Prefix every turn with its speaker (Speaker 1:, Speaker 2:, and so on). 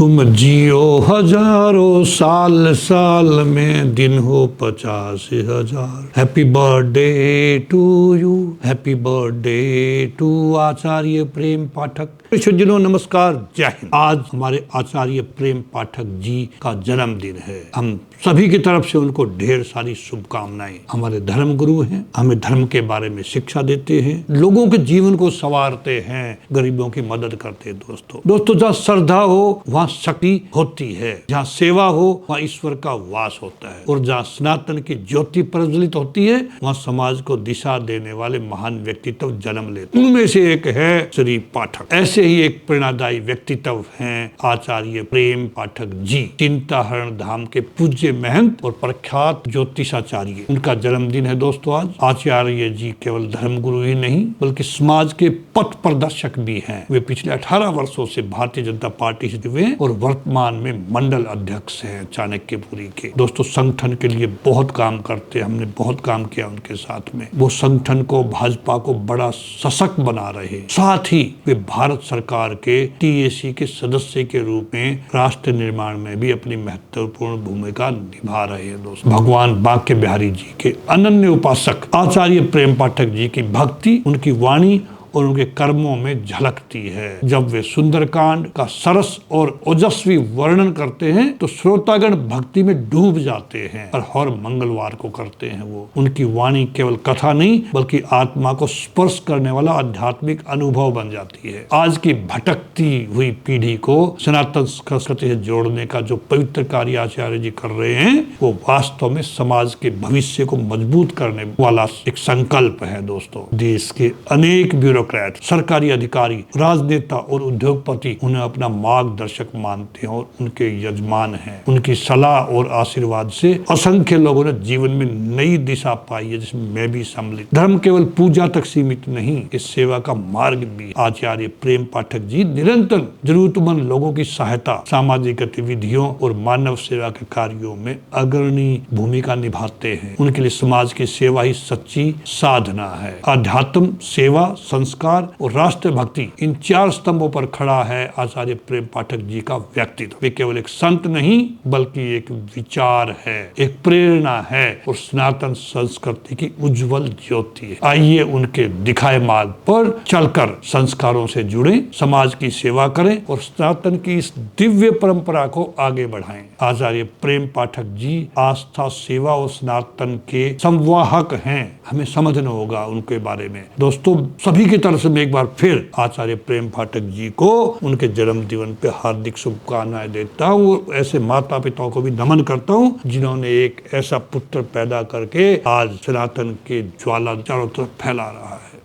Speaker 1: तुम जियो हजारों साल, साल में दिन हो 50,000। Happy birthday to you, happy birthday to Acharya Prem Pathak. सज्जनों नमस्कार, जय हिंद। आज हमारे आचार्य प्रेम पाठक जी का जन्मदिन है। हम सभी की तरफ से उनको ढेर सारी शुभकामनाएं। हमारे धर्म गुरु हैं, हमें धर्म के बारे में शिक्षा देते हैं, लोगों के जीवन को संवारते हैं, गरीबों की मदद करते हैं। दोस्तों जहाँ श्रद्धा हो वहाँ शक्ति होती है, जहाँ सेवा हो वहाँ ईश्वर का वास होता है, और जहाँ सनातन की ज्योति प्रज्वलित होती है वहाँ समाज को दिशा देने वाले महान व्यक्तित्व जन्म लेते हैं। उनमें से एक है श्री पाठक। ऐसे ही एक प्रेरणादायी व्यक्तित्व हैं आचार्य प्रेम पाठक जी, चिंताहरण धाम के पूज्य महंत और प्रख्यात ज्योतिषाचार्य। उनका जन्मदिन है दोस्तों आज। आचार्य जी केवल धर्मगुरु ही नहीं बल्कि समाज के पथ प्रदर्शक भी हैं। वे पिछले 18 वर्षों से भारतीय जनता पार्टी से जुड़े हैं और वर्तमान में मंडल अध्यक्ष हैं चाणक्यपुरी के। दोस्तों संगठन के लिए बहुत काम करते हैं, हमने बहुत काम किया उनके साथ में। वो संगठन को, भाजपा को बड़ा सशक्त बना रहे, साथ ही वे भारत सरकार के TAC के सदस्य के रूप में राष्ट्र निर्माण में भी अपनी महत्वपूर्ण भूमिका निभा रहे हैं। दोस्तों भगवान बांके बिहारी जी के अनन्य उपासक आचार्य प्रेम पाठक जी की भक्ति उनकी वाणी और उनके कर्मों में झलकती है। जब वे सुंदरकांड का सरस और ओजस्वी वर्णन करते हैं तो श्रोतागण भक्ति में डूब जाते हैं, और हर मंगलवार को करते हैं वो। उनकी वाणी केवल कथा नहीं बल्कि आत्मा को स्पर्श करने वाला आध्यात्मिक अनुभव बन जाती है। आज की भटकती हुई पीढ़ी को सनातन संस्कृति से जोड़ने का जो पवित्र कार्य आचार्य जी कर रहे हैं वो वास्तव में समाज के भविष्य को मजबूत करने वाला एक संकल्प है। दोस्तों देश के अनेक ब्यूरोक्रेट, सरकारी अधिकारी, राजनेता और उद्योगपति उन्हें अपना मार्गदर्शक मानते हैं और उनके यजमान हैं। उनकी सलाह और आशीर्वाद से असंख्य लोगों ने जीवन में नई दिशा पाई है, जिसमें मैं भी सम्मिलित। धर्म केवल पूजा तक सीमित नहीं, इस सेवा का मार्ग भी। आचार्य प्रेम पाठक जी निरंतर जरूरतमंद लोगों की सहायता, सामाजिक गतिविधियों और मानव सेवा के कार्यों में अग्रणी भूमिका निभाते हैं। उनके लिए समाज की सेवा ही सच्ची साधना है। अध्यात्म, सेवा, संस्कार और राष्ट्र भक्ति, इन 4 स्तंभों पर खड़ा है आचार्य प्रेम पाठक जी का व्यक्तित्व। वे केवल एक संत नहीं बल्कि एक विचार है, एक प्रेरणा है और सनातन संस्कृति की उज्जवल ज्योति है। आइए उनके दिखाए मार्ग पर चलकर संस्कारों से जुड़े, समाज की सेवा करें और सनातन की इस दिव्य परंपरा को आगे बढ़ाएं। आचार्य प्रेम पाठक जी आस्था, सेवा और सनातन के संवाहक हैं। हमें समझना होगा उनके बारे में। दोस्तों सभी की तरफ से मैं एक बार फिर आचार्य प्रेम पाठक जी को उनके जन्मदिन पे हार्दिक शुभकामनाएं देता हूँ। ऐसे माता पिताओं को भी नमन करता हूँ जिन्होंने एक ऐसा पुत्र पैदा करके आज सनातन के ज्वाला चारों तरफ फैला रहा है।